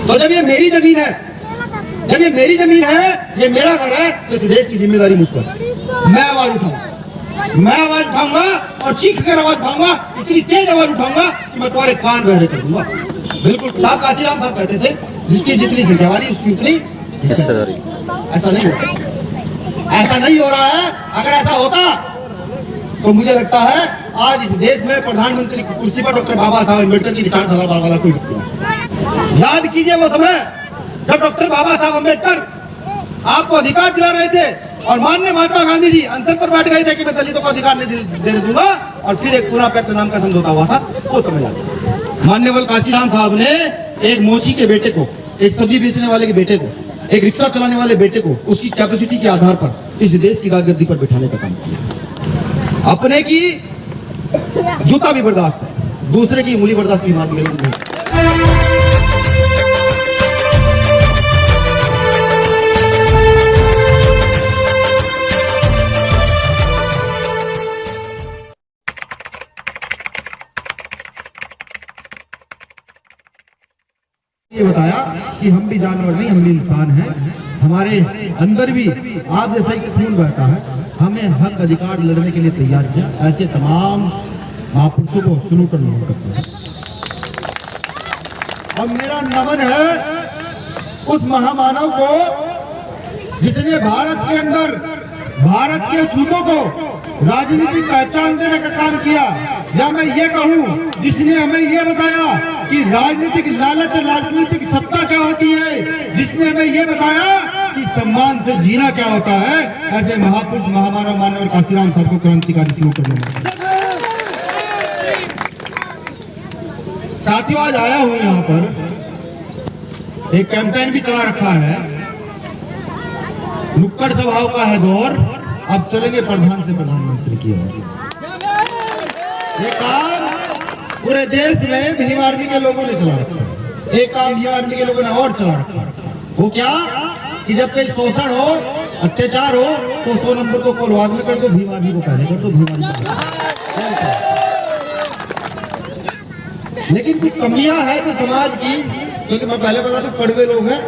तो जब ये मेरी जमीन है, जब ये मेरी जमीन है, ये मेरा घर है, तो इस देश की जिम्मेदारी मुझ पर। मैं आवाज उठाऊंगा, मैं आवाज उठाऊंगा और चीख कर आवाज उठाऊंगा, इतनी तेज आवाज उठाऊंगा कि मैं तुम्हारे कान बहरे कर दूंगा। बिल्कुल साहब काशीराम साहब कहते थे, जिसकी जितनी संख्या वाली उसकी उतनी हिस्सेदारी। ऐसा नहीं होता, ऐसा नहीं हो रहा है। अगर ऐसा होता तो मुझे लगता है आज इस देश में प्रधानमंत्री की कुर्सी पर डॉक्टर बाबा साहब अम्बेडकर की विचारधारा वाला कोई व्यक्ति। याद कीजिए वो समय जब डॉक्टर बाबा साहब अम्बेडकर आपको अधिकार दिला रहे थे और माननीय महात्मा गांधी जी अंतर पर बैठ गए थे कि मैं दलितों को अधिकार नहीं देने दूंगा, और फिर एक पूरा पैक्ट नाम का समझौता हुआ था, वो समय याद। माननीय काशीराम साहब ने एक मोची के बेटे को, एक सब्जी बेचने वाले के बेटे को, एक रिक्शा चलाने वाले बेटे को उसकी कैपेसिटी के आधार पर इस देश की राजगद्दी पर बिठाने का काम किया। अपने की जूता भी बर्दाश्त है, दूसरे की उंगली बर्दाश्त भी मान नहीं। ये बताया कि हम भी जानवर नहीं, हम भी इंसान हैं, हमारे अंदर भी आप जैसा ही खून बहता है। हमें हक अधिकार लड़ने के लिए तैयार किया। ऐसे तमाम महापुरुषों को शुरू करना करते हैं। और मेरा नमन है उस महामानव को जिसने भारत के अंदर भारत के छूतों को राजनीतिक पहचान देने का काम किया, या मैं ये कहूँ जिसने हमें ये बताया कि राजनीतिक लालच और राजनीतिक सत्ता क्या होती है, जिसने हमें ये बताया कि सम्मान से जीना क्या होता है। ऐसे महापुरुष महामानव मानव काशीराम साहब को क्रांतिकारी शुरू करने। साथियों आज आया हूँ यहाँ पर, एक कैंपेन भी चला रखा है, नुक्कड़ सभाओं का है दौर, अब चलेंगे प्रधान से प्रधानमंत्री की ओर। ये काम पूरे देश में भीम आर्मी के लोगों ने चला रखा है। एक काम भीम आर्मी के लोगों ने और चला रखा है, वो क्या कि जब कहीं शोषण हो, अत्याचार हो, तो 100 नंबर को कोलवाद में कर दो, भीम आर्मी को पहले कर दो, भीम आर्मी। लेकिन कुछ कमियां हैं तो समाज की, क्योंकि मैं पहले बता दूं कड़वे लोग हैं,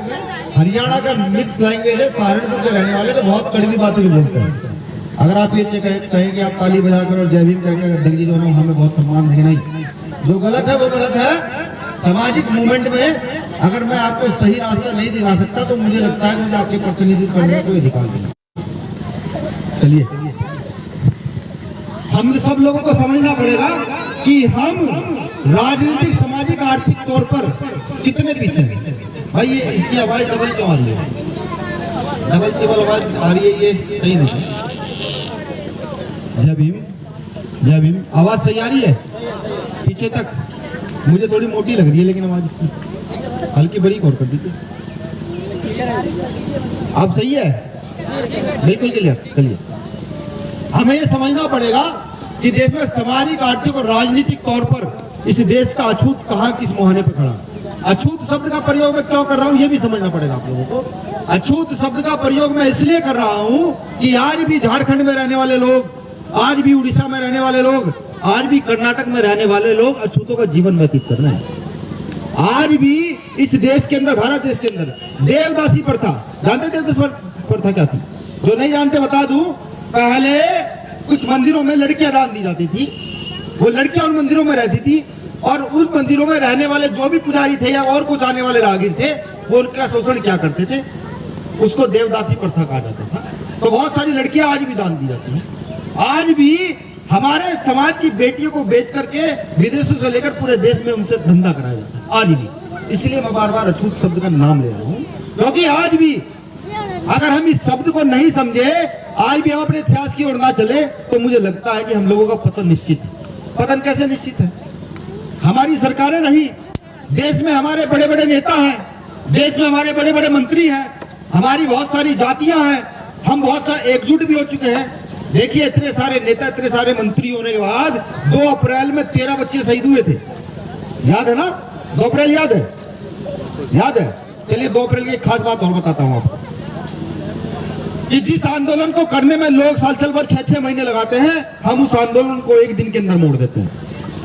हरियाणा का मिक्स लैंग्वेज है, सहारनपुर के रहने वाले तो बहुत कड़वी बातें भी बोलते हैं। अगर आप ये कहें कि आप ताली बजाकर और जय भीम कहकर दंगी जो है हमें बहुत सम्मान देना ही, जो गलत है वो गलत है। सामाजिक मूवमेंट में अगर मैं आपको सही रास्ता नहीं दिखा सकता तो मुझे लगता है मुझे आपके प्रतिनिधित्व करने का कोई अधिकार नहीं। चलिए हम सब लोगों को समझना पड़ेगा कि हम राजनीतिक सामाजिक आर्थिक तौर पर कितने पीछे हैं। भाई ये इसकी आवाज डबल क्यों आ रही है? डबल केवल आवाज आ रही है, ये सही नहीं है। जय भीम, जय भीम। आवाज सही आ रही है पीछे तक? मुझे थोड़ी मोटी लग रही है लेकिन आवाज इसकी हल्की बारीक और कर दीजिए। आप सही है? बिल्कुल क्लियर। चलिए हमें ये समझना पड़ेगा कि देश में सामाजिक आर्थिक और राजनीतिक तौर पर इस देश का अछूत कहाँ किस मुहाने पर खड़ा। अछूत शब्द का प्रयोग मैं क्यों कर रहा हूँ ये भी समझना पड़ेगा आप लोगों को। अछूत शब्द का प्रयोग मैं इसलिए कर रहा हूँ कि आज भी झारखंड में रहने वाले लोग, आज भी उड़ीसा में रहने वाले लोग, आज भी कर्नाटक में रहने वाले लोग अछूतों का जीवन व्यतीत कर रहे हैं। आज भी इस देश के अंदर, भारत देश के अंदर देवदासी प्रथा, जानते देवदासी प्रथा क्या थी? जो नहीं जानते बता दूं, पहले कुछ मंदिरों में लड़कियां दान दी जाती थी, वो लड़कियां उन मंदिरों में रहती थी और उस मंदिरों में रहने वाले जो भी पुजारी थे या और कुछ आने वाले राहगीर थे वो उनका शोषण क्या करते थे, उसको देवदासी प्रथा कहा जाता था। तो बहुत सारी लड़कियां आज भी दान दी जाती हैं। आज भी हमारे समाज की बेटियों को बेच करके विदेशों से लेकर पूरे देश में उनसे धंधा कराया जाता है आज भी। इसलिए मैं बार बार अछूत शब्द का नाम ले रहा हूँ, क्योंकि आज भी अगर हम इस शब्द को नहीं समझे, आज भी हम अपने इतिहास की ओर ना चले, तो मुझे लगता है कि हम लोगों का पतन निश्चित है। पतन कैसे निश्चित है? हमारी सरकारें नहीं, देश में हमारे बड़े बड़े नेता हैं, देश में हमारे बड़े बड़े मंत्री हैं, हमारी बहुत सारी जातियां हैं, हम बहुत सारे एकजुट भी हो चुके हैं। देखिए इतने सारे नेता, इतने सारे मंत्री होने के बाद 2 अप्रैल में 13 बच्चे शहीद हुए थे, याद है ना? 2 अप्रैल याद है? याद है? चलिए 2 अप्रैल की एक खास बात और बताता हूँ आपको कि जिस आंदोलन को करने में लोग साल भर 6-6 महीने लगाते हैं, हम उस आंदोलन को एक दिन के अंदर मोड़ देते हैं।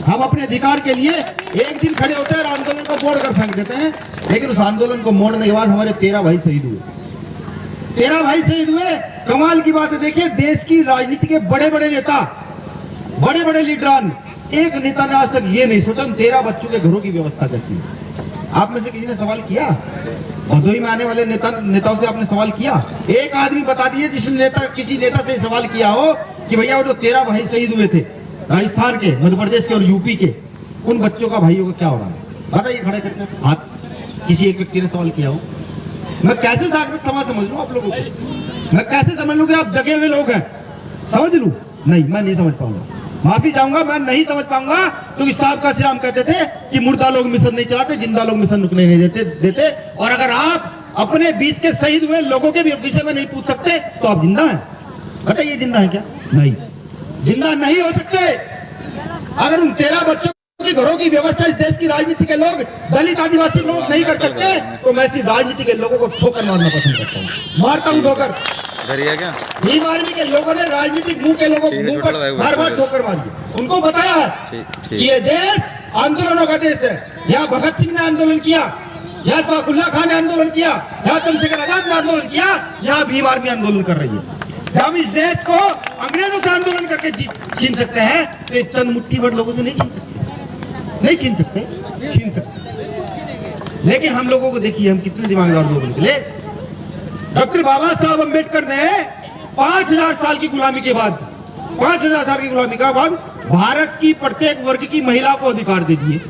हम अपने अधिकार के लिए एक दिन खड़े होते हैं और आंदोलन को मोड़ कर फेंक देते हैं, लेकिन उस आंदोलन को मोड़ने के बाद हमारे 13 भाई शहीद हुए। 13 भाई शहीद हुए। कमाल की बात है, देखिए देश की राजनीति के बड़े बड़े नेता, बड़े बड़े लीडरान, एक नेता ने आज तक ये नहीं सोचा 13 बच्चों के घरों की व्यवस्था कैसी है। आप में से किसी ने सवाल किया? भदोही में आने वाले नेताओं से आपने सवाल किया? एक आदमी बता दिए जिसने किसी नेता से सवाल किया हो कि भैया वो जो 13 भाई शहीद हुए थे राजस्थान के, मध्य प्रदेश के और यूपी के, उन बच्चों का, भाइयों का क्या हो रहा है? बताइए खड़े करके हाथ। किसी एक व्यक्ति ने सवाल किया हो? मैं कैसे जागरूक समाज समझ लूं आप लोगों को? मैं कैसे समझ लूं कि आप जगे हुए लोग हैं? समझ लूं? नहीं, मैं नहीं समझ पाऊंगा, माफी चाहूंगा, मैं नहीं समझ पाऊंगा। क्योंकि साहब का श्रीराम कहते थे कि मुर्दा लोग मिशन नहीं चलाते, जिंदा लोग मिशन रुकने नहीं देते। और अगर आप अपने बीच के शहीद हुए लोगों के विषय में नहीं पूछ सकते तो आप जिंदा हैं? बताइए जिंदा है क्या? नहीं, जिंदा नहीं हो सकते। अगर उन 13 बच्चों की घरों की व्यवस्था इस देश की राजनीति के लोग, दलित आदिवासी लोग नहीं कर सकते, तो मैं इसी राजनीति के लोगों को ठोकर मारना पसंद करता हूँ। मारता हूँ ठोकर। क्या भीम आर्मी के लोगों ने राजनीतिक मुंह के लोगों को बार बार ठोकर मारी। उनको बताया है कि ये देश आंदोलनों का देश है। यहाँ भगत सिंह ने आंदोलन किया, यहाँ शौकुल्ला खान ने आंदोलन किया, यहाँ चंद्रशेखर आजाद ने आंदोलन किया, यहाँ भीम आर्मी आंदोलन कर रही है। जब इस देश को अंग्रेजों से आंदोलन करके छीन सकते हैं तो चंद मुट्ठी भर लोगों से नहीं छीन सकते, नहीं छीन सकते, छीन सकते। लेकिन हम लोगों को देखिए, हम कितने दिमागदार लोग निकले। डॉक्टर बाबा साहब अम्बेडकर ने 5000 साल की गुलामी के बाद, 5000 साल की गुलामी के बाद भारत की प्रत्येक वर्ग की महिला को अधिकार दे दिए।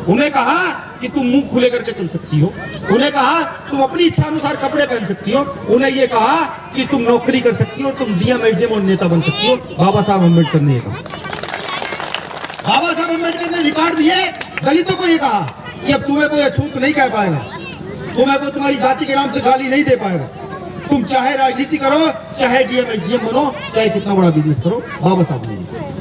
उन्हें कहा कि तुम मुंह खुले करके चल सकती हो, उन्हें कहा तुम अपनी इच्छा अनुसार कपड़े पहन सकती हो, उन्हें ये कहा कि तुम नौकरी कर सकती हो, तुम डीएम एसडीएम और नेता बन सकती हो। बाबा साहब अम्बेडकर ने कहा, बाबा साहब अम्बेडकर ने अधिकार दिए। दलितों को ये कहा कि अब तुम्हें कोई अछूत नहीं कह पाएगा, तुम्हें कोई तुम्हारी जाति के नाम से गाली नहीं दे पाएगा, तुम चाहे राजनीति करो, चाहे डीएम एसडीएम बनो, चाहे कितना बड़ा बिजनेस करो। बाबा साहब ने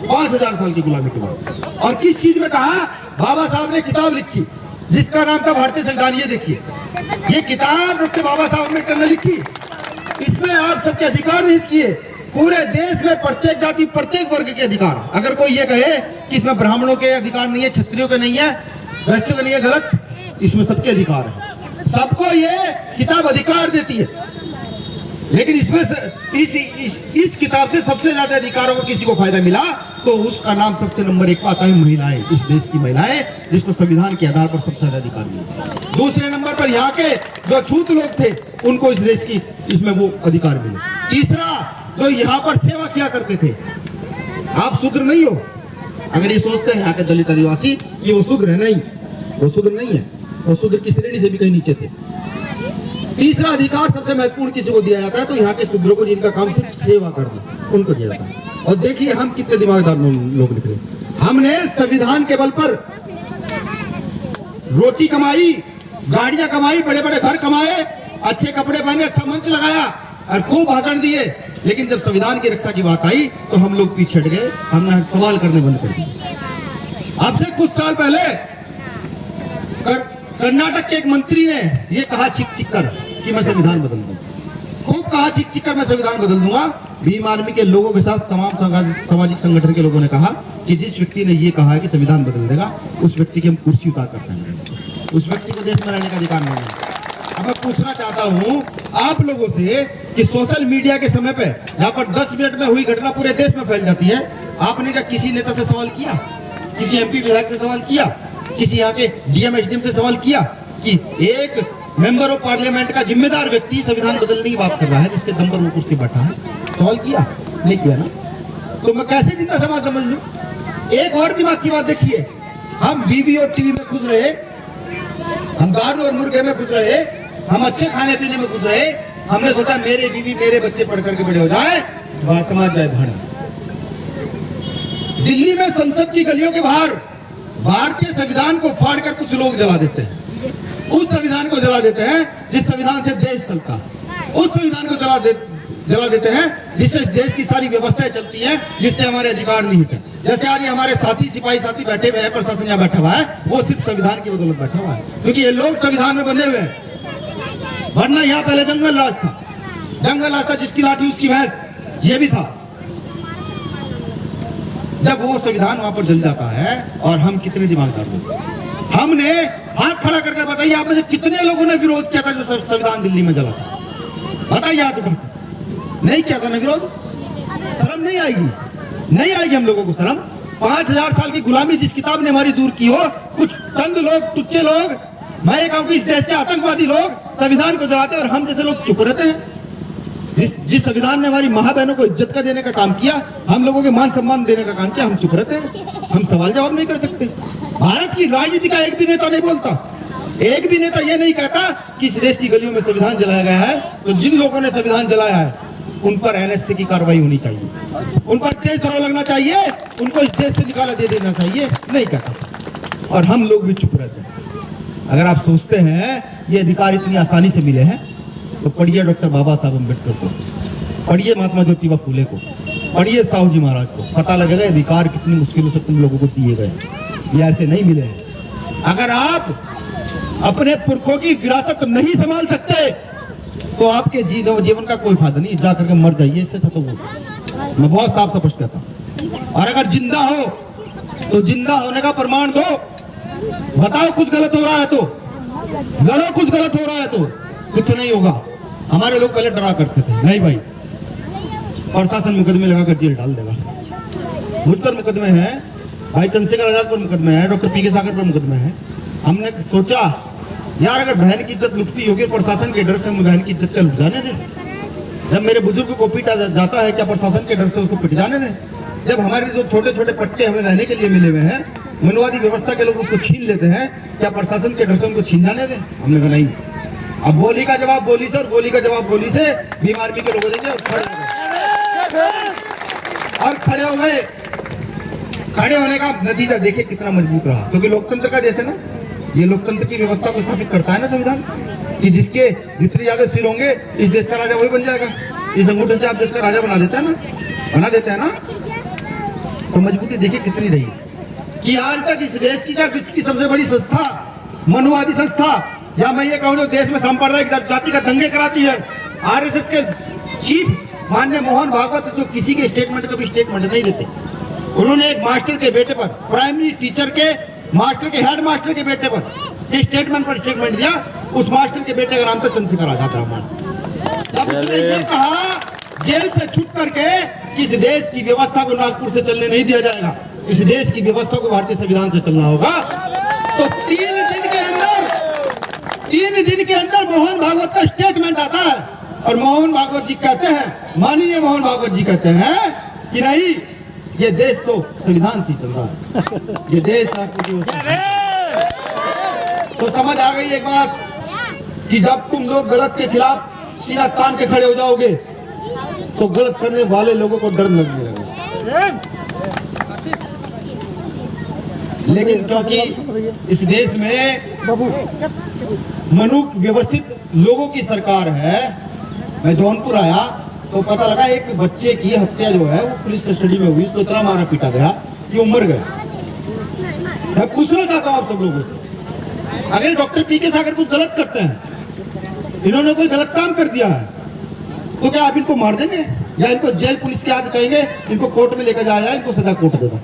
5000 साल की गुलामी के बाद। और किस चीज में कहा? बाबा साहब ने किताब लिखी जिसका नाम था भारतीय संविधान। ये देखिए, ये किताब डॉक्टर बाबा साहब अम्बेडकर ने लिखी। इसमें आप सबके अधिकार निहित किए, पूरे देश में प्रत्येक जाति, प्रत्येक वर्ग के अधिकार। अगर कोई ये कहे कि इसमें ब्राह्मणों के अधिकार नहीं है, क्षत्रियों के नहीं है, वैश्यों के नहीं है, गलत। इसमें सबके अधिकार है, सबको ये किताब अधिकार देती है। लेकिन इसमें इस किताब से सबसे ज्यादा अधिकारों को किसी को फायदा मिला तो उसका नाम सबसे नंबर 1 पर आता है महिलाएं, इस देश की महिलाएं, जिसको संविधान के आधार पर सबसे ज्यादा अधिकार मिले। दूसरे नंबर पर यहाँ के जो छूत लोग थे उनको इस देश की इसमें वो अधिकार मिले। तीसरा, जो यहाँ पर सेवा किया करते थे। आप शूद्र नहीं हो, अगर ये सोचते हैं यहाँ के दलित आदिवासी कि वो शूद्र है, नहीं, वो शूद्र नहीं है, वो शूद्र की श्रेणी से भी कहीं नीचे थे। तीसरा अधिकार सबसे महत्वपूर्ण किसी को दिया जाता है तो यहाँ के शूद्रों को, जिनका काम सिर्फ सेवा करना, उनको दिया जाता है। और देखिए हम कितने दिमागदार लोग निकले। हमने संविधान के बल पर रोटी कमाई, गाड़ियां कमाई, बड़े बड़े घर कमाए, अच्छे कपड़े पहने, अच्छा मंच लगाया और खूब भाषण दिए। लेकिन जब संविधान की रक्षा की बात आई तो हम लोग पीछे हट गए, हमने सवाल करने बंद कर दिए। अब से कुछ साल पहले कर्नाटक के एक मंत्री ने ये कहा चिक चिक कर कि मैं संविधान बदल दूं। खूब कहा चिक चिक कर मैं संविधान बदल दूंगा। भीम आर्मी के लोगों के साथ तमाम सामाजिक संगठन के लोगों ने कहा कि जिस व्यक्ति ने ये कहा है कि संविधान बदल देगा, उस व्यक्ति की हम कुर्सी उतार कर फेंकेंगे, उस व्यक्ति को देश में रहने का अधिकार नहीं है। अब मैं पूछना चाहता हूँ आप लोगों से कि सोशल मीडिया के समय पे यहाँ पर 10 मिनट में हुई घटना पूरे देश में फैल जाती है। आपने क्या किसी नेता से सवाल किया, किसी एमपी विधायक से सवाल किया, किसी यहाँ के डीएम एसडीएम से सवाल किया कि एक मेंबर ऑफ पार्लियामेंट का जिम्मेदार व्यक्ति संविधान बदलने की बात कर रहा है, जिसके दम पर वो कुर्सी बैठा है? सवाल किया? नहीं किया ना। तो मैं कैसे जिंदा समाज समझ लूं? एक और दिमाग की बात देखिए, हम बीवी और टीवी में खुश रहे, हम दारू और मुर्गे में खुश रहे, हम अच्छे खाने पीने में खुश रहे, हमने सोचा मेरे बीवी मेरे बच्चे पढ़ करके बड़े हो जाए, समाज जाए भाड़। दिल्ली में संसद की गलियों के बाहर भारतीय संविधान को फाड़ कर कुछ लोग जला देते हैं। उस संविधान को जला देते हैं जिस संविधान से देश चलता है, उस संविधान को जला देते हैं जिससे देश की सारी व्यवस्थाएं चलती हैं, जिससे हमारे अधिकार नहीं होते। जैसे आज हमारे साथी सिपाही साथी बैठे हुए हैं, प्रशासन यहाँ बैठा हुआ है, वो सिर्फ संविधान की बदौलत बैठा हुआ है, क्योंकि ये लोग संविधान में बंधे हुए हैं। वरना यहाँ पहले जंगल राज था, जंगल राज था, जिसकी लाठी उसकी भैंस, ये भी था। जब वो संविधान वहां पर जल जाता है, और हम कितने दिमागदार लोग, हमने हाथ खड़ा करके बताइए आप में से कितने लोगों ने विरोध किया था जो संविधान दिल्ली में जला था? बताइए हाथ उठा के। नहीं किया था ना विरोध? शर्म नहीं आएगी? नहीं आएगी हम लोगों को शर्म? 5000 साल की गुलामी जिस किताब ने हमारी दूर की हो, कुछ चंद लोग, तुच्चे लोग, मैं ये कहूं कि इस देश के आतंकवादी लोग संविधान को जलाते हैं और हम जैसे लोग चुप रहते हैं। जिस संविधान ने हमारी माँ बहनों को इज्जत का देने का काम किया, हम लोगों के मान सम्मान देने का काम किया, हम चुप रहते हैं, हम सवाल जवाब नहीं कर सकते। भारत की राजनीति का एक भी नेता नहीं बोलता, एक भी नेता ये नहीं कहता कि इस देश की गलियों में संविधान जलाया गया है, तो जिन लोगों ने संविधान जलाया है उन पर एनएसए की कार्रवाई होनी चाहिए, उन पर तेज दौरा लगना चाहिए, उनको इस देश से निकाला दे देना चाहिए, नहीं कहता। और हम लोग भी चुप रहते हैं। अगर आप सोचते हैं ये अधिकार इतनी आसानी से मिले हैं, तो पढ़िए डॉक्टर बाबा साहब अम्बेडकर को, पढ़िए महात्मा ज्योतिबा फूले को, पढ़िए साहू जी महाराज को, पता लगेगा अधिकार कितनी मुश्किलों से तुम लोगों को दिए गए, ये ऐसे नहीं मिले हैं। अगर आप अपने पुरखों की विरासत नहीं संभाल सकते तो आपके जीवन का कोई फायदा नहीं, जा करके मर जाइए, इससे तो मैं बहुत साफ स्पष्ट कहता हूँ। और अगर जिंदा हो तो जिंदा होने का प्रमाण दो, बताओ कुछ गलत हो रहा है तो लड़ो, कुछ गलत हो रहा है तो कुछ नहीं होगा। हमारे लोग पहले डरा करते थे, नहीं भाई प्रशासन मुकदमे लगाकर जेल डाल देगा। मुझ पर मुकदमे हैं, भाई चंद्रशेखर आजाद पर मुकदमे हैं, डॉक्टर पी के सागर पर मुकदमे हैं। हमने सोचा यार अगर बहन की इज्जत लुटती होगी प्रशासन के डर से, हम बहन की इज्जत का लुट जाने दें। जब मेरे बुजुर्ग को पीटा जाता है क्या प्रशासन के डर से उसको पिट जाने दें? जब हमारे जो छोटे छोटे पट्टे हमें रहने के लिए मिले हुए हैं, मनवादी व्यवस्था के लोग उसको छीन लेते हैं, क्या प्रशासन के डर से उनको छीन जाने दें? हमने कहा नहीं। अब बोली का जवाब बोली से और गोली का जवाब गोली से बीमारी के लोग देंगे, और खड़े हो गए। खड़े होने का नतीजा देखिए कितना मजबूत रहा, क्योंकि लोकतंत्र का जैसे ना, ये लोकतंत्र की व्यवस्था को स्थापित करता है ना संविधान, कि जिसके जितने ज्यादा सिर होंगे इस देश का राजा वही बन जाएगा। इस अंगूठे से आप देश का राजा बना देते हैं ना, बना देते हैं ना। तो मजबूती देखिए कितनी रही कि आज तक इस देश की क्या किसकी सबसे बड़ी संस्था, मनुवादी संस्था, या मैं ये कहूँ जो देश में सांप्रदायिक जाति का दंगे कराती है, आरएसएस के चीफ माननीय मोहन भागवत, जो किसी के स्टेटमेंट का भी स्टेटमेंट नहीं देते। उन्होंने एक मास्टर के बेटे पर, प्राइमरी टीचर के मास्टर के हेड मास्टर के बेटे पर स्टेटमेंट पर स्टेटमेंट दिया। उस मास्टर के बेटे का नाम था चंद्रशेखर आजाद रहमान। जब उसने ये कहा जेल से छूट करके इस देश की व्यवस्था को नागपुर से चलने नहीं दिया जाएगा, इस देश की व्यवस्था को भारतीय संविधान से चलना होगा, तो 3 दिन के अंदर मोहन भागवत का स्टेटमेंट आता है। और मोहन भागवत जी कहते हैं, माननीय मोहन भागवत जी कहते हैं कि नहीं, ये देश तो संविधान से चल रहा है, ये देश तो समझ आ गई एक बात कि जब तुम लोग गलत के खिलाफ सीना तान के खड़े हो जाओगे तो गलत करने वाले लोगों को डर लगने लगेगा। लेकिन क्योंकि इस देश में मनुष्य व्यवस्थित लोगों की सरकार है, मैं जौनपुर आया तो पता लगा एक बच्चे की हत्या जो है वो पुलिस कस्टडी में हुई, उसको इतना मारा पीटा गया कि वो मर गया। मैं पूछना चाहता हूँ आप सब लोगों से, अगर डॉक्टर पी के सागर कुछ गलत करते हैं, इन्होंने कोई गलत काम कर दिया है, तो क्या आप इनको मार देंगे या इनको जेल पुलिस के हाथ कहेंगे इनको कोर्ट में लेकर जाया जाए, इनको सजा कोर्ट देगा?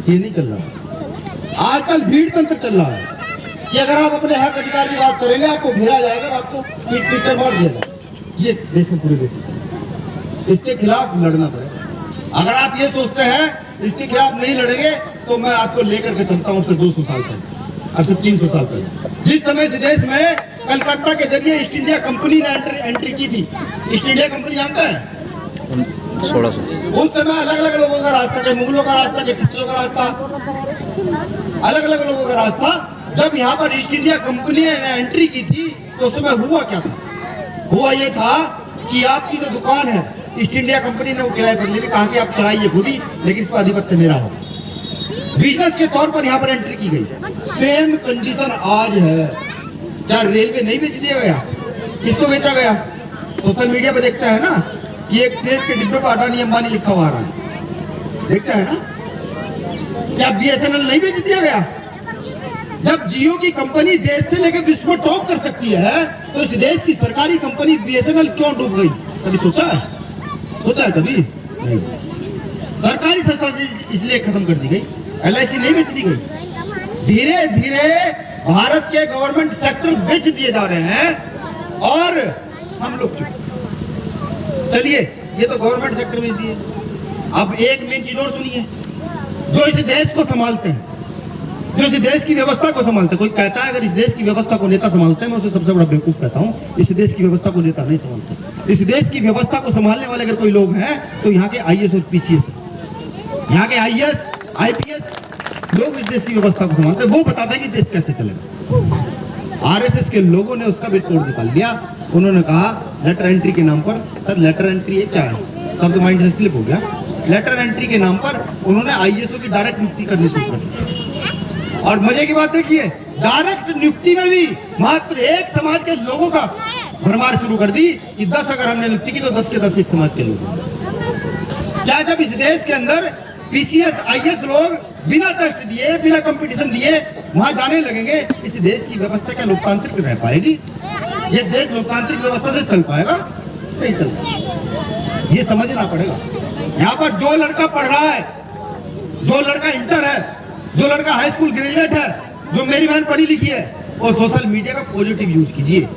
ये नहीं चल रहा। आजकल भीड़ तंत्र चल रहा है कि अगर आप अपने हक अधिकार की बात करेंगे आपको घेरा जाएगा, आपको पीट पीट कर मार दिया जाएगा। ये देश में पूरे देश में इसके खिलाफ लड़ना पड़ेगा। अगर आप ये सोचते हैं इसके खिलाफ नहीं लड़ेंगे तो मैं आपको लेकर के चलता हूँ उससे 200 साल पहले, अब से 300 साल पहले, जिस समय इस देश में कलकत्ता के जरिए ईस्ट इंडिया कंपनी ने एंट्री की थी। ईस्ट इंडिया कंपनी जानते हैं? 1600। उस समय अलग अलग लोगों का रास्ता था, मुगलों का रास्ता, क्षत्रियों का रास्ता, अलग अलग लोगों का रास्ता। जब यहाँ पर ईस्ट इंडिया कंपनी ने एंट्री की थी तो उस समय हुआ क्या था? हुआ ये था कि आपकी जो दुकान है ईस्ट इंडिया कंपनी ने वो किराए पर ले ली, कहा कि आप चलाइए खुद ही, लेकिन इस पर आधिपत्य मेरा हो। बिजनेस के तौर पर यहाँ पर एंट्री की गई। सेम कंडीशन आज है। क्या रेलवे नहीं बेच दिया गया? किसको बेचा गया? सोशल मीडिया पे देखता है ना कि एक ट्रेन के डिब्बे पर अडानी अंबानी लिखा हुआ आ रहा है, देखता है ना? क्या बीएसएनएल नहीं बेच दिया गया? जब जियो की कंपनी देश से लेकर विश्व में टॉप कर सकती है तो इस देश की सरकारी कंपनी बीएसएनएल क्यों डूब गई? कभी सोचा है? सोचा है कभी? नहीं। सरकारी संस्था इसलिए खत्म कर दी गई, LIC नहीं बेच दी गई। धीरे धीरे भारत के गवर्नमेंट सेक्टर बेच दिए जा रहे हैं और हम लोग चुप। चलिए, ये तो गवर्नमेंट सेक्टर बेच दिए। अब एक मेन चीज और सुनिए, जो इस देश को संभालते हैं, जो इस देश की व्यवस्था को संभालते हैं। कोई कहता है अगर इस देश की व्यवस्था को नेता संभालते हैं, मैं उसे सबसे बड़ा बेवकूफ कहता हूँ। इस देश की व्यवस्था को नेता नहीं संभालते। इस देश की व्यवस्था को संभालने वाले अगर कोई लोग हैं तो यहाँ के IAS और PCS, यहाँ के IAS IPS लोग इस देश की व्यवस्था को संभालते हैं। वो बताते हैं कि देश कैसे चलेगा। RSS के लोगों ने उसका भी तोड़ निकाल दिया। उन्होंने कहा लेटर एंट्री के नाम पर, सर लेटर एंट्री क्या है, शब्द माइंड से स्लिप हो गया। लेटर एंट्री के नाम पर उन्होंने IAS की डायरेक्ट नियुक्ति करनी शुरू कर दी। और मजे की बात देखिए, डायरेक्ट नियुक्ति में भी मात्र एक समाज के लोगों का भरमार शुरू कर दी कि 10 अगर हमने नियुक्ति की तो 10 के 10 एक समाज के लोग। क्या जब इस देश के अंदर PCS IAS लोग बिना टेस्ट दिए, बिना कंपटीशन दिए वहां जाने लगेंगे, इस देश की व्यवस्था क्या लोकतांत्रिक रह पाएगी? ये देश लोकतांत्रिक व्यवस्था से चल पाएगा? नहीं चल पाएगा। ये समझना पड़ेगा। यहाँ पर जो लड़का पढ़ रहा है, जो लड़का इंटर है, जो लड़का हाई स्कूल ग्रेजुएट है, जो मेरी बहन पढ़ी लिखी है, वो सोशल मीडिया का पॉजिटिव यूज कीजिए।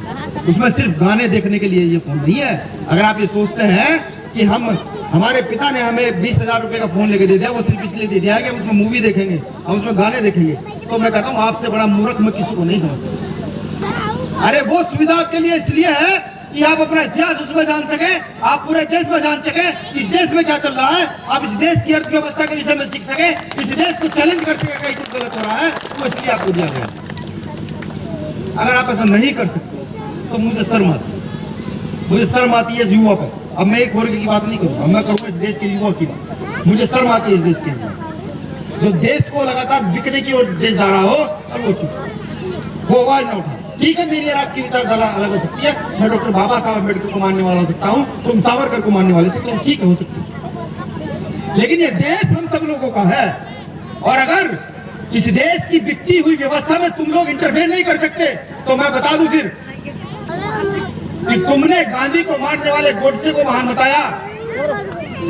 उसमें सिर्फ गाने देखने के लिए ये फोन नहीं है। अगर आप ये सोचते हैं कि हमारे पिता ने हमें 20,000 रुपए का फोन लेके दे दिया, वो सिर्फ इसलिए दे दिया है कि हम उसमें मूवी देखेंगे, हम उसमें गाने देखेंगे, तो मैं कहता हूँ आपसे बड़ा मूर्ख मैं किसी को नहीं समझता। अरे वो सुविधा आपके लिए इसलिए है कि आप अपना इतिहास उसमें जान सके, आप पूरे देश में जान सके इस देश में क्या चल रहा है, आप इस देश की अर्थव्यवस्था के विषय में सीख सके, इस देश को चैलेंज कर सके कहीं कुछ गलत हो रहा है, तो इसलिए आपको दिया गया। अगर आप ऐसा नहीं कर सकते तो मुझे शर्म आती है इस युवा पे। अब मैं एक वर्ग की बात नहीं करूंगा, मैं करूंगा इस देश के युवा की बात। मुझे शर्म आती है इस देश के युवा, जो देश को लगातार बिकने की ओर देश जा रहा हो और वो चुप, वो आवाज न उठा। ठीक है, मेरी और आपकी विचारधारा अलग हो सकती है। मैं डॉक्टर बाबा साहब अम्बेडकर को मानने वाला हो सकता हूँ, तुम सावरकर को मानने वाले थे, ठीक हो सकती है, लेकिन ये देश हम सब लोगों का है। और अगर इस देश की बिकती हुई व्यवस्था में तुम लोग इंटरफेयर नहीं कर सकते तो मैं बता दूं फिर कि तुमने गांधी को मारने वाले गोडसे को महान बताया,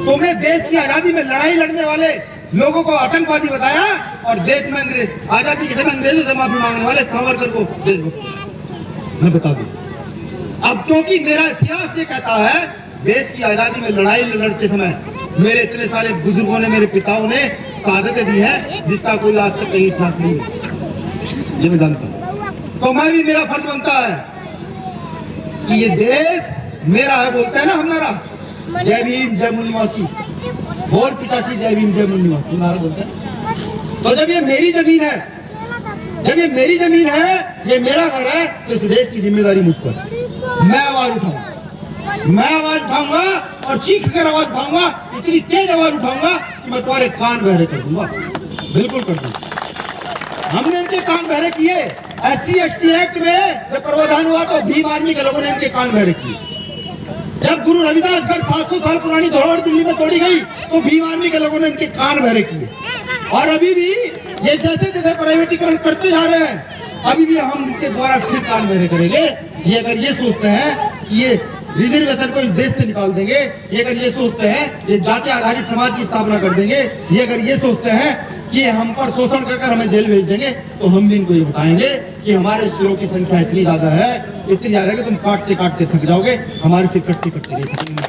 तुमने देश की आजादी में लड़ाई लड़ने वाले लोगों को आतंकवादी बताया, और देश में आजादी के समय अंग्रेजों से माफी मांगने वाले सावरकर को देशभक्त मैं बता दूं। अब क्योंकि मेरा इतिहास ये कहता है, देश की आजादी में लड़ाई लड़ते समय मेरे इतने सारे बुजुर्गों ने, मेरे पिताओं ने शहादतें दी है जिसका कोई आज तक कहीं इतिहास नहीं है, ये मैं जानता हूँ। तो मैं भी, मेरा फर्ज बनता है कि ये देश मेरा है। बोलते हैं ना हमारा, जय भीम जय मूल निवासी, बोल पिताश्री जय भीम जय मूल निवासी, हमारा बोलते हैं। तो जब ये मेरी जमीन है, जब ये मेरी जमीन है, ये मेरा घर है, तो इस देश की जिम्मेदारी मुझ पर। मैं आवाज उठाऊंगा, मैं आवाज उठाऊंगा और चीख कर आवाज उठाऊंगा, इतनी तेज आवाज उठाऊंगा कि मैं तुम्हारे कान बहरे कर दूंगा, बिल्कुल कर दूंगा। हमने इनके कान बहरे किए। SC/ST एक्ट में जब प्रावधान हुआ तो भीम आर्मी के लोगों ने इनके कान बहरे किए। जब गुरु रविदास गढ़ 700 साल पुरानी धरोहर दिल्ली में तोड़ी गई तो भीम आर्मी के लोगों ने इनके कान बहरे किए। और अभी भी ये जैसे जैसे प्राइवेटीकरण करते जा रहे हैं, अभी भी हम इनके द्वारा फिर कान बहरे करेंगे। ये अगर ये सोचते हैं कि ये रिजर्वेशन को इस देश से निकाल देंगे, ये अगर ये सोचते हैं ये जाति आधारित समाज की स्थापना कर देंगे, ये अगर ये सोचते हैं कि हम पर शोषण कर हमें जेल भेज देंगे, तो हम भी इनको ये बताएंगे कि हमारे सिरों की संख्या इतनी ज्यादा है, इतनी ज्यादा है कि तुम काटते काटते थक जाओगे, हमारे सिर कटते कटते रह सकेंगे।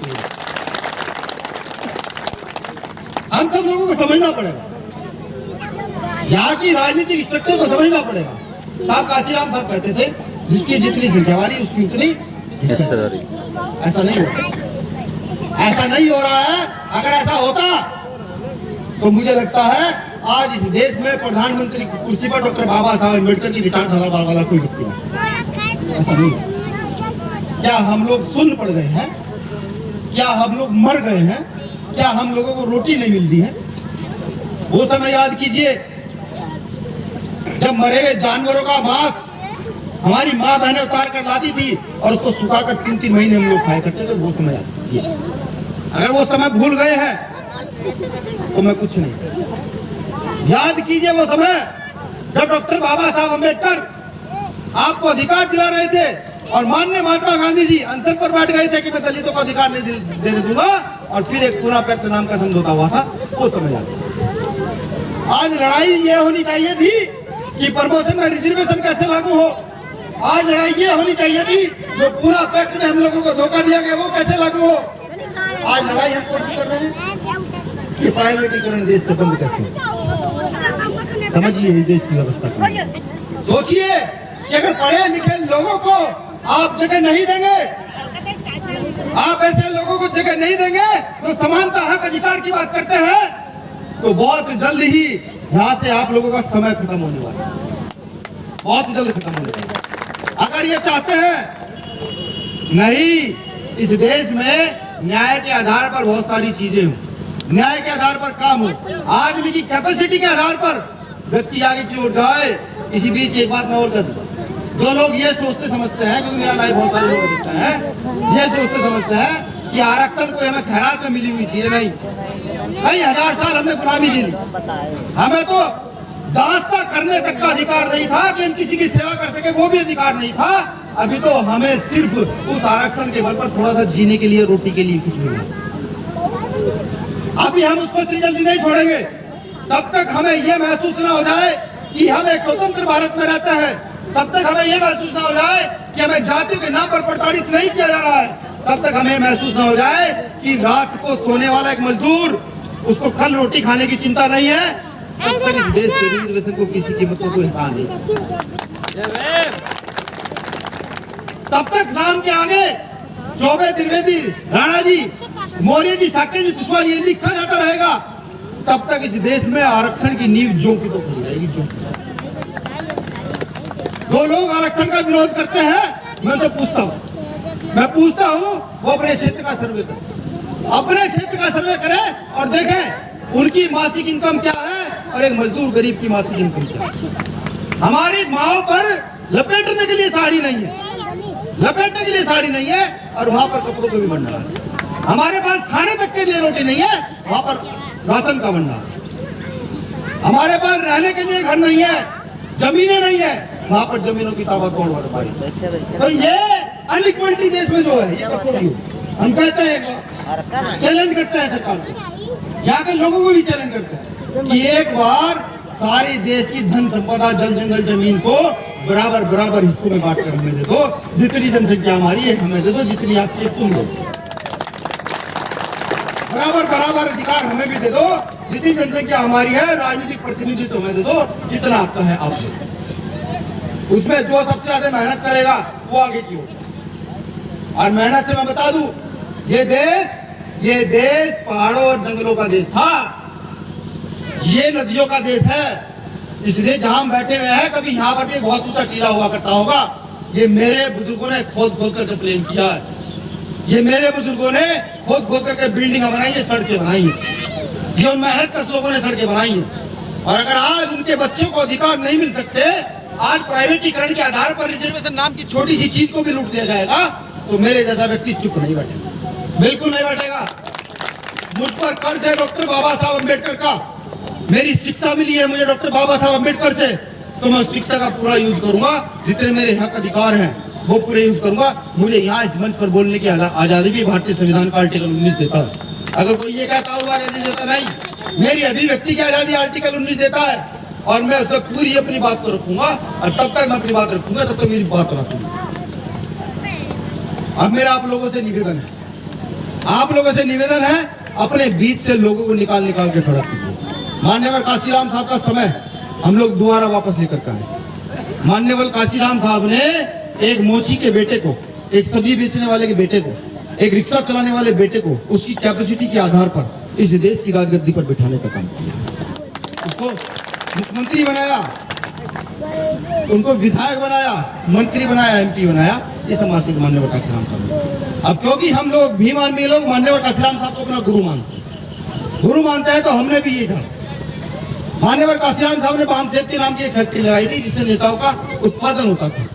हम सब लोगों को समझना पड़ेगा, यहाँ की राजनीतिक स्ट्रक्चर को समझना पड़ेगा। साहब काशीराम साहब कहते थे, जिसकी जितनी संख्या वाली उसकी उतनी हिस्सेदारी। ऐसा नहीं हो रहा, ऐसा नहीं हो रहा है। अगर ऐसा होता तो मुझे लगता है आज इस देश में प्रधानमंत्री की कुर्सी पर डॉक्टर बाबा साहब अम्बेडकर की विचारधारा वाला कोई व्यक्ति है। ऐसा नहीं। क्या हम लोग सुन्न पड़ गए हैं? क्या हम लोग मर गए हैं? क्या हम लोगों को रोटी नहीं मिलती है? वो समय याद कीजिए जब मरे हुए जानवरों का मांस हमारी माँ बहनें उतार कर लाती थी और उसको सुखाकर 3-3 महीने हम लोग खाया करते थे। वो समय याद कीजिए। अगर वो समय भूल गए हैं तो मैं कुछ नहीं। याद कीजिए वो समय जब डॉक्टर बाबा साहब अम्बेडकर आपको अधिकार दिला रहे थे और माननीय महात्मा गांधी जी अनशन पर बैठ गए थे कि मैं दलितों को अधिकार नहीं देने दूंगा, और फिर एक पूरा पैक्ट नाम का समझौता हुआ था, वो समझ आ गया। आज लड़ाई ये होनी चाहिए थी कि प्रमोशन में रिजर्वेशन कैसे लागू हो। आज लड़ाई ये होनी चाहिए थी जो पूरा पैक्ट में हम लोगों को धोखा दिया गया वो कैसे लागू हो। आज लड़ाई हम कौन सी कर रहे हैं कि प्राइवेटीकरण देश से बंद कैसे हो। समझिए देश की व्यवस्था, सोचिए कि अगर पढ़े लिखे लोगों को आप जगह नहीं देंगे, आप ऐसे लोगों को जगह नहीं देंगे तो समानता हक अधिकार की बात करते हैं, तो बहुत जल्द ही यहाँ से आप लोगों का समय खत्म होने वाला है, बहुत जल्द खत्म होने वाला है। अगर ये चाहते हैं नहीं इस देश में न्याय के आधार पर बहुत सारी चीजें हो, न्याय के आधार पर काम हो, आदमी की कैपेसिटी के आधार पर व्यक्ति आगे की ओर जाए। इसी बीच एक बात मैं और कर दूं, जो लोग ये सोचते समझते हैं, क्योंकि मेरा लाइफ बहुत सारे लोग देखते हैं, ये सोचते समझते हैं कि आरक्षण कोई हमें खैरात में मिली हुई चीज नहीं। कई हजार साल हमने गुलामी ली, हमें तो दास्ता करने तक का अधिकार नहीं था कि हम किसी की सेवा कर सके, वो भी अधिकार नहीं था। अभी तो हमें सिर्फ उस आरक्षण के बल पर थोड़ा सा जीने के लिए, रोटी के लिए कुछ मिला। अभी हम उसको इतनी जल्दी नहीं छोड़ेंगे तब तक हमें यह महसूस न हो जाए कि हम एक स्वतंत्र भारत में रहते हैं, तब तक हमें यह महसूस न हो जाए कि हमें जातियों के नाम पर प्रताड़ित नहीं किया जा रहा है, तब तक हमें महसूस न हो जाए कि रात को सोने वाला एक मजदूर उसको कल रोटी खाने की चिंता नहीं है, तब तक इस देश के रिजर्वेशन को किसी कीमत को कोई हटा नहीं। तब तक नाम के आगे चौबे, त्रिवेदी, राणा जी, मौर्य जी, साक्य जी, कुशवाहा ये लिखा जाता रहेगा, तब तक इस देश में आरक्षण की नींव ज्यों की तो खुल जाएगी। जो लोग आरक्षण का विरोध करते हैं, मैं पूछता हूँ वो अपने क्षेत्र का सर्वे करें, अपने क्षेत्र का सर्वे करें और देखें उनकी मासिक इनकम क्या है और एक मजदूर गरीब की मासिक इनकम क्या है। हमारी माओ पर लपेटने के लिए साड़ी नहीं है, लपेटने के लिए साड़ी नहीं है, और वहाँ पर कपड़ों को भी भंडार है। हमारे पास खाने तक के लिए रोटी नहीं है, वहाँ पर राशन का भंडार। हमारे पास रहने के लिए घर नहीं है, जमीनें नहीं है, वहाँ पर जमीनों की ताबा तोड़ बर्बादी। तो ये अनइक्वालिटी देश में जो है, ये हम कहते हैं, चैलेंज करते हैं सरकार को, यहाँ के लोगों को भी चैलेंज करते हैं कि एक बार सारी देश की धन संपदा, जल जंगल, जमीन को बराबर बराबर हिस्सों में बांट कर हमें दे दो। जितनी जनसंख्या हमारी है हमें दे दो, जितनी आपकी है तुम दो। बराबर बराबर अधिकार हमें भी दे दो, जितनी जनसंख्या हमारी है, राजनीतिक प्रतिनिधित्व हमें दे दो, जितना आपका है आप दो। उसमें जो सबसे ज्यादा मेहनत करेगा वो आगे की होगा। और मेहनत से मैं बता दूं, ये देश पहाड़ों और जंगलों का देश था, ये नदियों का देश है। इसलिए जहां हम बैठे हुए हैं, कभी यहाँ पर भी बहुत ऊंचा टीला हुआ करता होगा, ये मेरे बुजुर्गों ने खोद खोद करके प्लेन किया है, ये मेरे बुजुर्गों ने खोद खोद करके बिल्डिंग बनाई है, सड़कें बनाई है, ये उन मेहनत कश लोगों ने सड़कें बनाई है। और अगर आज उनके बच्चों को अधिकार नहीं मिल सकते, आज प्राइवेटीकरण के आधार पर रिजर्वेशन नाम की छोटी सी चीज को भी लूट दिया जाएगा, तो मेरे जैसा व्यक्ति चुप नहीं बैठेगा, बिल्कुल नहीं बैठेगा। मुझ पर कर्ज है डॉक्टर बाबा साहब अम्बेडकर का, मेरी शिक्षा मिली है मुझे डॉक्टर बाबा साहब अम्बेडकर से, तो मैं शिक्षा का पूरा यूज करूंगा, जितने मेरे हक अधिकार हैं वो पूरे यूज करूंगा। मुझे यहाँ इस मंच पर बोलने की आजादी भी भारतीय संविधान का आर्टिकल 19 देता है। अगर कोई ये कहता हुआ नहीं देता, नहीं, मेरी अभिव्यक्ति की आजादी आर्टिकल 19 देता है, और मैं उसमें पूरी अपनी बात को रखूंगा, और तब तक मैं अपनी बात रखूंगा, तब तक मेरी बात रखूंगा। अब मेरा आप लोगों से निवेदन है, आप लोगों से निवेदन है, अपने बीच से लोगों को निकाल निकाल के खड़ा कीजिए। मान्यवर काशीराम साहब का समय हम लोग दोबारा वापस लेकर के आए। मान्यवर काशीराम साहब ने एक मोची के बेटे को, एक सब्जी बेचने वाले के बेटे को, एक रिक्शा चलाने वाले बेटे को उसकी कैपेसिटी के आधार पर इस देश की राजगद्दी पर बिठाने का काम किया। उसको मुख्यमंत्री बनाया, उनको विधायक बनाया, मंत्री बनाया, MP बनाया। ये समाज मान्यवर काशीराम साहब। अब क्योंकि हम लोग भीम आर्मी लोग मान्यवर काशीराम साहब को अपना गुरु मानते हैं, तो हमने भी ये कहा। मान्यवर काशीराम साहब ने बाम सेफ्टी नाम की एक फैक्ट्री लगाई थी, जिससे नेताओं का उत्पादन होता था,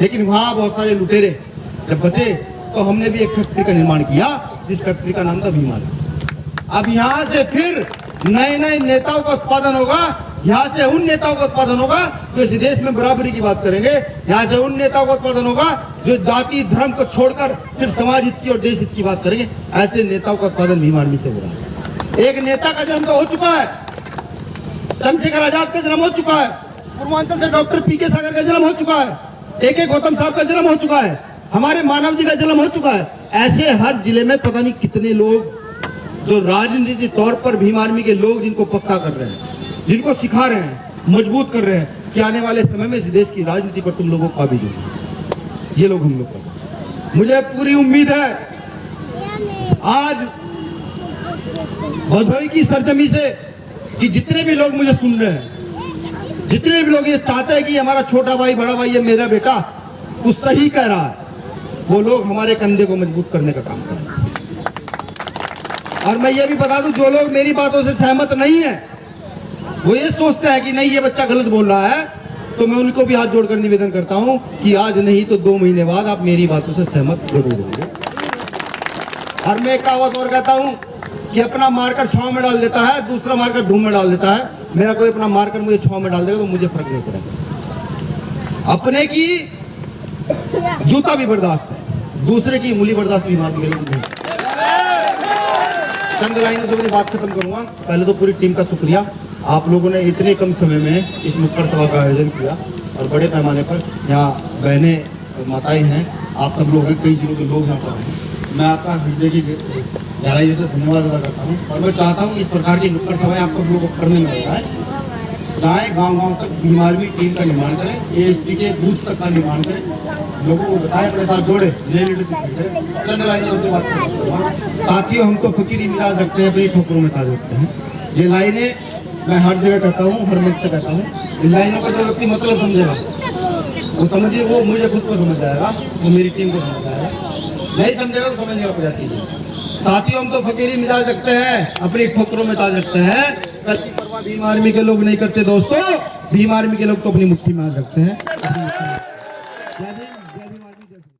लेकिन वहां बहुत सारे लुटेरे जब बचे, तो हमने भी एक फैक्ट्री का निर्माण किया, जिस फैक्ट्री का नाम था भीम आर्मी। अब यहाँ से फिर नए नए नेताओं का उत्पादन होगा, यहाँ से उन नेताओं का उत्पादन होगा जो इस देश में बराबरी की बात करेंगे, यहाँ से उन नेताओं का उत्पादन होगा जो जाति धर्म को छोड़कर सिर्फ समाज हित की और देश हित की बात करेंगे, ऐसे नेताओं का उत्पादन भीम आर्मी से हो रहा है। एक नेता का जन्म तो हो चुका है, चंद्रशेखर आजाद का जन्म हो चुका है, पूर्वांचल से डॉक्टर पीके सागर का जन्म हो चुका है, AK गौतम साहब का जन्म हो चुका है, हमारे मानव जी का जन्म हो चुका है। ऐसे हर जिले में पता नहीं कितने लोग जो राजनीतिक तौर पर भीम आर्मी के लोग जिनको पक्का कर रहे हैं, जिनको सिखा रहे हैं, मजबूत कर रहे हैं कि आने वाले समय में इस देश की राजनीति पर तुम लोगों का भी जो ये लोग हम लोग का। मुझे पूरी उम्मीद है आज भदोही की सरजमी से कि जितने भी लोग मुझे सुन रहे हैं, जितने भी लोग ये चाहते हैं कि हमारा छोटा भाई बड़ा भाई ये मेरा बेटा कुछ सही कह रहा है, वो लोग हमारे कंधे को मजबूत करने का काम करें। और मैं ये भी बता दूं, जो लोग मेरी बातों से सहमत नहीं है, वो ये सोचते हैं कि नहीं ये बच्चा गलत बोल रहा है, तो मैं उनको भी हाथ जोड़कर निवेदन करता हूं कि आज नहीं तो 2 महीने बाद आप मेरी बातों से सहमत जरूर होंगे। और मैं एक कहावत और कहता हूं कि अपना मारकर छांव में डाल देता है, दूसरा मारकर धूम में डाल देता है। मेरा कोई अपना मारकर मुझे छांव में डाल देगा तो मुझे फर्क नहीं पड़ेगा। अपने की जूता भी बर्दाश्त है, दूसरे की उंगली बर्दाश्त भी मार नहीं। चंद लाइनों से मेरी बात खत्म करूंगा। पहले तो पूरी टीम का शुक्रिया, आप लोगों ने इतने कम समय में इस नुक्कड़ सभा का आयोजन किया और बड़े पैमाने पर यहाँ बहनें माताएं हैं, आप सब लोग हैं, कई जिलों के लोग यहाँ पर हैं। मैं आपका हृदय की गहराई से धन्यवाद अदा करता हूँ और मैं चाहता हूँ इस प्रकार की नुक्कड़ सभाएं आप सब लोगों को करने में होता है। जाए गांव-गांव तक भीम आर्मी टीम का निर्माण करें, ASP के बूथ तक का निर्माण करें, लोगों को बताएं, अपने साथ जोड़े, नए लीडरशिप करें। चंद लाइनों से बात करें। साथियों, हम तो फकीरी मिजाज रखते हैं, अपनी ठोकरों में ताज रखते हैं। ये लाइनें मैं हर जगह कहता हूँ, हर मंच से कहता हूँ। इन लाइनों का जो व्यक्ति मतलब समझेगा वो समझिए, वो मुझे खुद को समझ जाएगा, वो मेरी टीम को समझ जाएगा, नहीं समझेगा तो समझने का प्रयास कीजिए। साथियों, हम तो फकीरी मिजाज रखते हैं, अपनी ठोकरों में ताज रखते हैं। कल की परवाह भीम आर्मी के लोग नहीं करते दोस्तों, भीम आर्मी के लोग तो अपनी मुट्ठी में रखते हैं।